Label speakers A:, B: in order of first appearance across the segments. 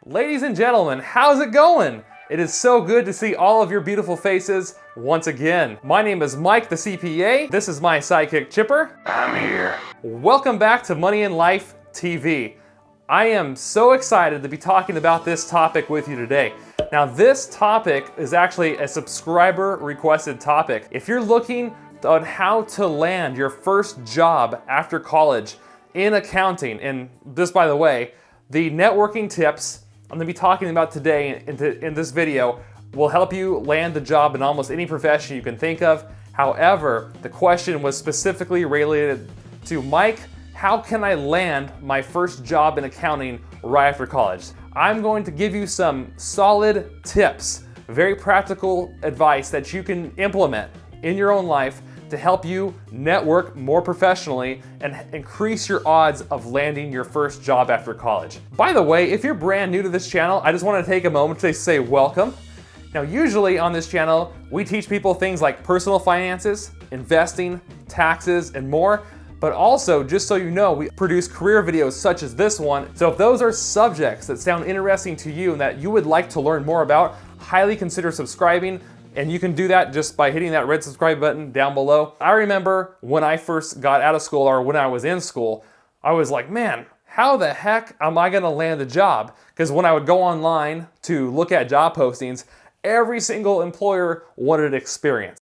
A: Ladies and gentlemen, how's it going? It is so good to see all of your beautiful faces once again. My name is Mike, the CPA. This is my sidekick, Chipper.
B: I'm here.
A: Welcome back to Money in Life TV. I am so excited to be talking about this topic with you today. Now, this topic is actually a subscriber requested topic. If you're looking on how to land your first job after college in accounting, and this, by the way, the networking tips I'm going to be talking about today in this video will help you land a job in almost any profession you can think of. However, the question was specifically related to Mike, how can I land my first job in accounting right after college? I'm going to give you some solid tips, very practical advice that you can implement in your own life to help you network more professionally and increase your odds of landing your first job after college. By the way, if you're brand new to this channel, I just want to take a moment to say welcome. Now, usually on this channel, we teach people things like personal finances, investing, taxes, and more. But also, just so you know, we produce career videos such as this one. So if those are subjects that sound interesting to you and that you would like to learn more about, highly consider subscribing. And you can do that just by hitting that red subscribe button down below. I remember when I first got out of school, or when I was in school, I was like, man, how the heck am I gonna land a job? Because when I would go online to look at job postings, every single employer wanted experience.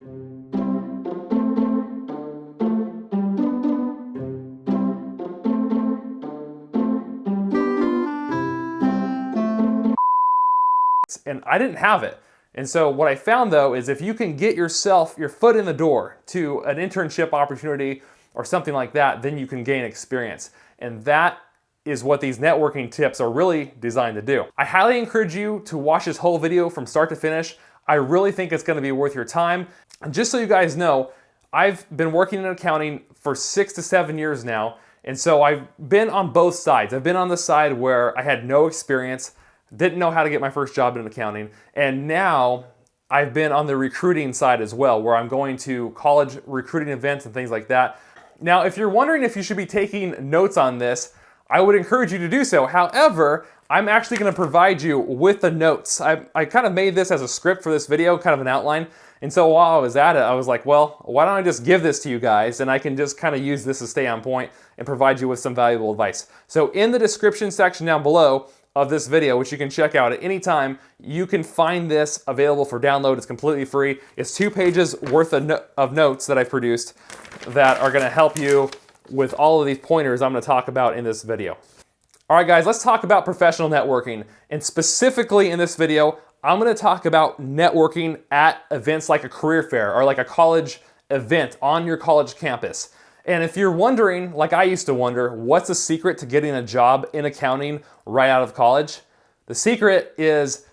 A: And I didn't have it. And so what I found though is if you can get your foot in the door to an internship opportunity or something like that, then you can gain experience. And that is what these networking tips are really designed to do. I highly encourage you to watch this whole video from start to finish. I really think it's gonna be worth your time. And just so you guys know, I've been working in accounting for 6 to 7 years now. And so I've been on both sides. I've been on the side where I had no experience, didn't know how to get my first job in accounting, and now I've been on the recruiting side as well, where I'm going to college recruiting events and things like that. Now, if you're wondering if you should be taking notes on this, I would encourage you to do so. However, I'm actually going to provide you with the notes. I kind of made this as a script for this video, kind of an outline, and so while I was at it, I was like, well, why don't I just give this to you guys, and I can just kind of use this to stay on point and provide you with some valuable advice. So in the description section down below of this video, which you can check out at any time, you can find this available for download. It's completely free. It's 2 pages worth of notes that I've produced that are gonna help you with all of these pointers I'm gonna talk about in this video. All right, guys, let's talk about professional networking. And specifically in this video, I'm gonna talk about networking at events like a career fair or like a college event on your college campus. And if you're wondering, like I used to wonder, what's the secret to getting a job in accounting right out of college? The secret is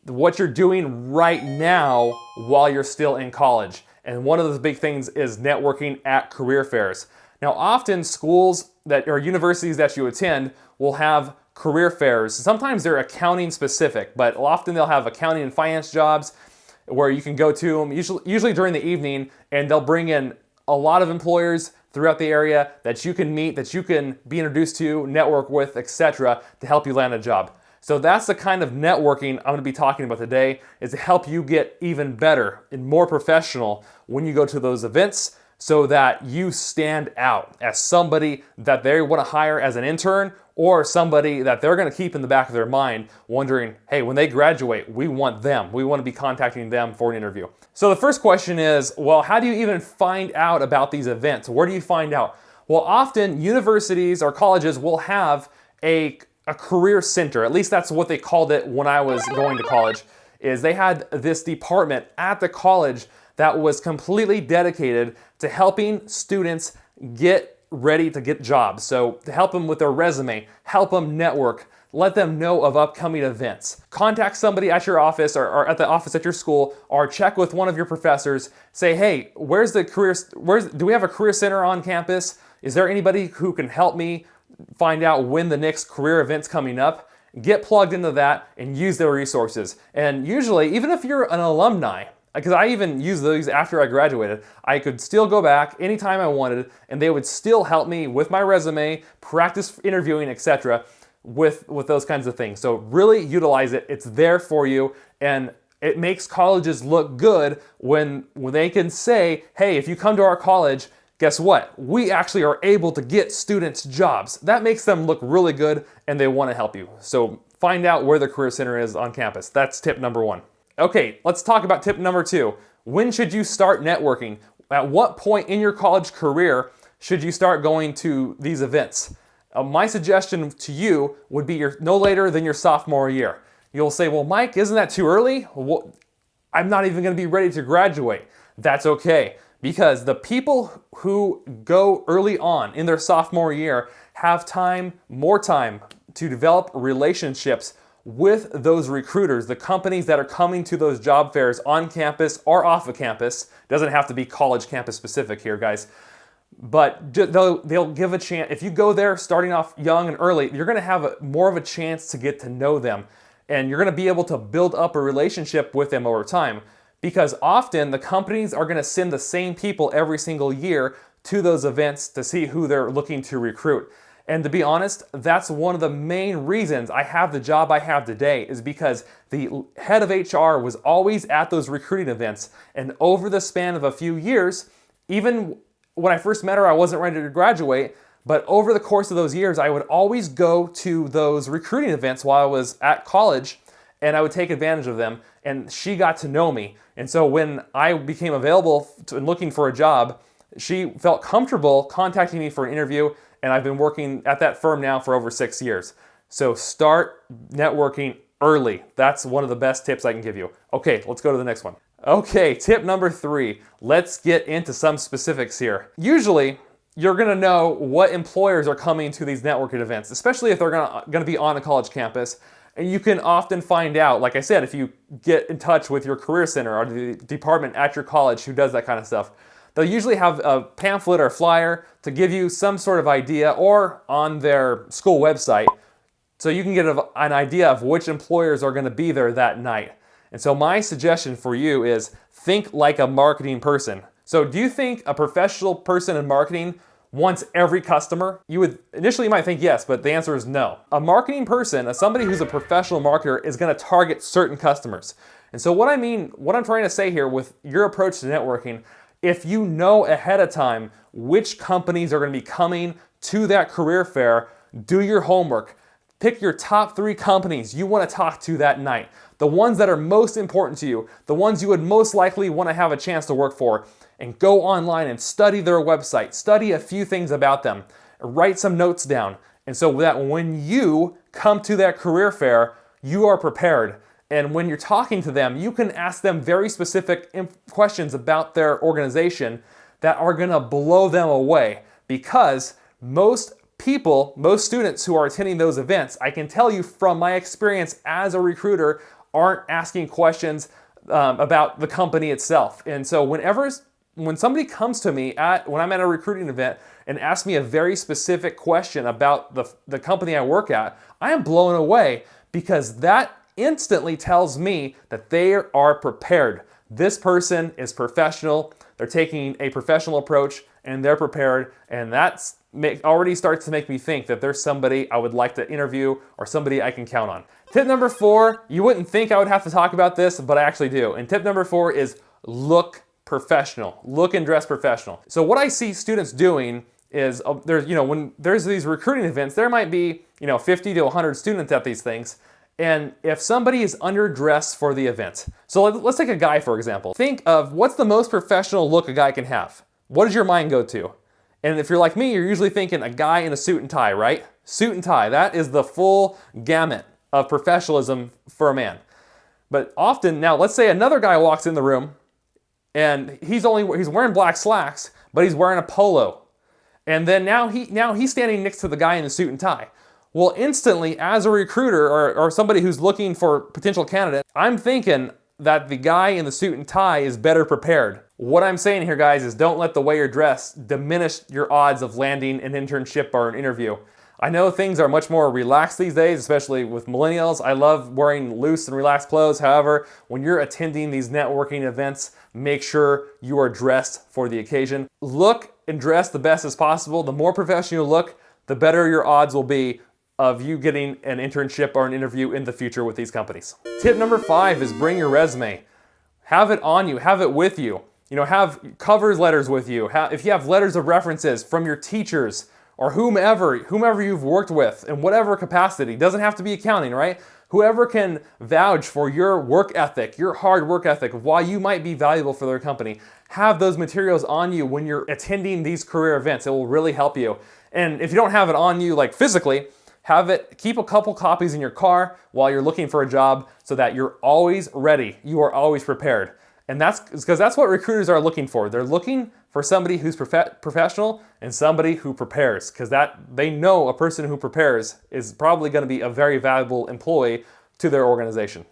A: what you're doing right now while you're still in college. And one of the big things is networking at career fairs. Now, often schools or universities that you attend will have career fairs. Sometimes they're accounting specific, but often they'll have accounting and finance jobs where you can go to them, usually during the evening, and they'll bring in a lot of employers throughout the area that you can meet, that you can be introduced to, network with, etc., to help you land a job. So that's the kind of networking I'm going to be talking about today, is to help you get even better and more professional when you go to those events, so that you stand out as somebody that they want to hire as an intern, or somebody that they're going to keep in the back of their mind wondering, hey, when they graduate, we want them. We want to be contacting them for an interview. So the first question is, well, how do you even find out about these events? Where do you find out? Well, often universities or colleges will have a career center. At least that's what they called it when I was going to college, is they had this department at the college that was completely dedicated to helping students get ready to get jobs. So to help them with their resume, help them network, let them know of upcoming events. Contact somebody at your office or at the office at your school, or check with one of your professors. Say, hey, do we have a career center on campus? Is there anybody who can help me find out when the next career event's coming up? Get plugged into that and use their resources. And usually, even if you're an alumni, because I even used those after I graduated, I could still go back anytime I wanted, and they would still help me with my resume, practice interviewing, etc. with those kinds of things. So really utilize it. It's there for you, and it makes colleges look good when they can say, hey, if you come to our college, guess what? We actually are able to get students jobs. That makes them look really good, and they want to help you. So find out where the Career Center is on campus. That's tip number 1. Okay, let's talk about tip number 2. When should you start networking? At what point in your college career should you start going to these events? My suggestion to you would be no later than your sophomore year. You'll say, well, Mike, isn't that too early? Well, I'm not even going to be ready to graduate. That's okay, because the people who go early on in their sophomore year have more time to develop relationships with those recruiters, the companies that are coming to those job fairs on campus or off of campus. Doesn't have to be college campus specific here, guys. But they'll give a chance. If you go there starting off young and early, you're going to have more of a chance to get to know them. And you're going to be able to build up a relationship with them over time. Because often the companies are going to send the same people every single year to those events to see who they're looking to recruit. And to be honest, that's one of the main reasons I have the job I have today, is because the head of HR was always at those recruiting events. And over the span of a few years, even when I first met her, I wasn't ready to graduate, but over the course of those years, I would always go to those recruiting events while I was at college, and I would take advantage of them, and she got to know me. And so when I became available and looking for a job, she felt comfortable contacting me for an interview, and I've been working at that firm now for over 6 years. So start networking early. That's one of the best tips I can give you. Okay, let's go to the next one. Okay, tip number 3. Let's get into some specifics here. Usually, you're gonna know what employers are coming to these networking events, especially if they're gonna be on a college campus. And you can often find out, like I said, if you get in touch with your career center or the department at your college who does that kind of stuff. They'll usually have a pamphlet or flyer to give you some sort of idea, or on their school website, so you can get an idea of which employers are gonna be there that night. And so my suggestion for you is think like a marketing person. So do you think a professional person in marketing wants every customer? Initially you might think yes, but the answer is no. A marketing person, somebody who's a professional marketer, is gonna target certain customers. And so what I'm trying to say here with your approach to networking, if you know ahead of time which companies are gonna be coming to that career fair, do your homework. Pick your top 3 companies you wanna talk to that night. The ones that are most important to you, the ones you would most likely wanna have a chance to work for, and go online and study their website, study a few things about them, write some notes down. And so that when you come to that career fair, you are prepared. And when you're talking to them, you can ask them very specific questions about their organization that are gonna blow them away, because most students who are attending those events, I can tell you from my experience as a recruiter, aren't asking questions about the company itself. And so when somebody comes to me when I'm at a recruiting event and asks me a very specific question about the company I work at, I am blown away, because that instantly tells me that they are prepared. This person is professional, they're taking a professional approach, and they're prepared, and that's already starts to make me think that there's somebody I would like to interview or somebody I can count on. Tip number 4, you wouldn't think I would have to talk about this, but I actually do. And tip number 4 is look professional. Look and dress professional. So what I see students doing is when there's these recruiting events, there might be 50 to 100 students at these things. And if somebody is underdressed for the event, so let's take a guy for example. Think of what's the most professional look a guy can have. What does your mind go to? And if you're like me, you're usually thinking a guy in a suit and tie, right? Suit and tie, that is the full gamut of professionalism for a man. But often, now let's say another guy walks in the room and he's wearing black slacks, but he's wearing a polo. And then now he's standing next to the guy in the suit and tie. Well, instantly, as a recruiter or somebody who's looking for potential candidates, I'm thinking that the guy in the suit and tie is better prepared. What I'm saying here, guys, is don't let the way you're dressed diminish your odds of landing an internship or an interview. I know things are much more relaxed these days, especially with millennials. I love wearing loose and relaxed clothes. However, when you're attending these networking events, make sure you are dressed for the occasion. Look and dress the best as possible. The more professional you look, the better your odds will be of you getting an internship or an interview in the future with these companies. Tip number 5 is bring your resume. Have it on you, have it with you. Have cover letters with you. If you have letters of references from your teachers or whomever you've worked with in whatever capacity, doesn't have to be accounting, right? Whoever can vouch for your work ethic, your hard work ethic, why you might be valuable for their company, have those materials on you when you're attending these career events. It will really help you. And if you don't have it on you, like physically, keep a couple copies in your car while you're looking for a job so that you're always ready. You are always prepared. And that's because that's what recruiters are looking for. They're looking for somebody who's professional and somebody who prepares, because they know a person who prepares is probably going to be a very valuable employee to their organization.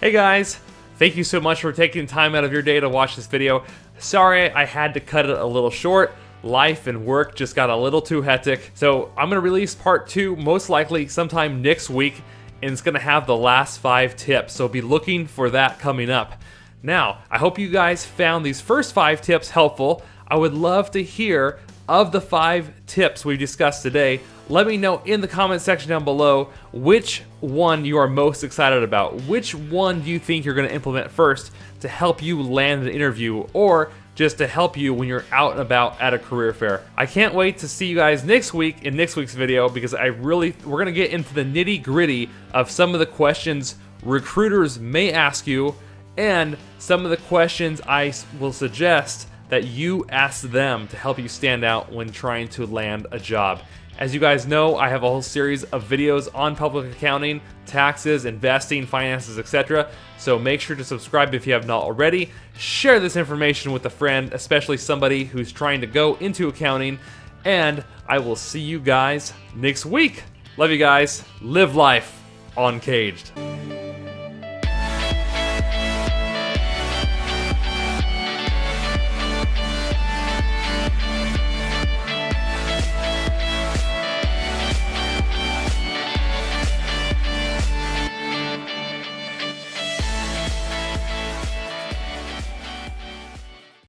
A: Hey guys, thank you so much for taking time out of your day to watch this video. Sorry I had to cut it a little short. Life and work just got a little too hectic. So I'm going to release part 2 most likely sometime next week, and it's going to have the last 5 tips. So be looking for that coming up. Now, I hope you guys found these first 5 tips helpful. I would love to hear of the 5 tips we discussed today. Let me know in the comment section down below which one you are most excited about. Which one do you think you're going to implement first to help you land an interview, or just to help you when you're out and about at a career fair. I can't wait to see you guys next week in next week's video, because we're going to get into the nitty-gritty of some of the questions recruiters may ask you, and some of the questions I will suggest that you ask them to help you stand out when trying to land a job. As you guys know, I have a whole series of videos on public accounting, taxes, investing, finances, etc. So make sure to subscribe if you have not already. Share this information with a friend, especially somebody who's trying to go into accounting. And I will see you guys next week. Love you guys. Live life uncaged.